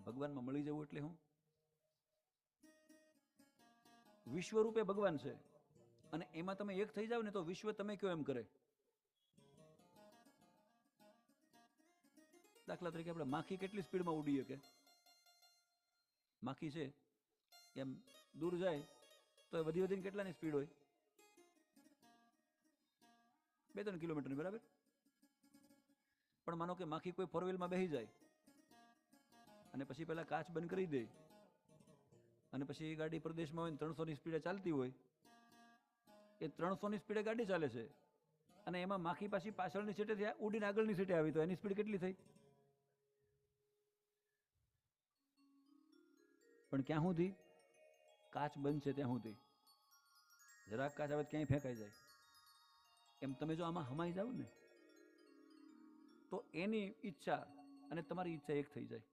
ભગવાનમાં મળી જવું એટલે હું? વિશ્વરૂપે ભગવાન છે અને એમાં તમે એક થઈ જાવ ને તો વિશ્વ તમે કયો એમ કરે. દાખલા તરીકે આપણે માખી કેટલી સ્પીડમાં ઉડી શકે? માખી છે એમ દૂર જાય તો એ વધીને કેટલાની સ્પીડ હોય? 2-3 કિલોમીટરની, બરાબર. પણ માનો કે માખી કોઈ ફોર વ્હીલમાં બેસી જાય અને પછી પેલા કાચ બંધ કરી દે અને પછી એ ગાડી પ્રદેશમાં હોય 300ની સ્પીડે ચાલતી હોય, એ 300ની સ્પીડે ગાડી ચાલે છે અને એમાં માખી પાછી પાછળની સીટે ઉડીને આગળની સીટે આવી તો એની સ્પીડ કેટલી થઈ? પણ ક્યાં સુધી? કાચ બંધ છે ત્યાં સુધી. જરાક કાચ આવે ક્યાંય ફેંકાઈ જાય. એમ તમે જો આમાં હમાઈ જાવ ને તો એની ઈચ્છા અને તમારી ઈચ્છા એક થઈ જાય.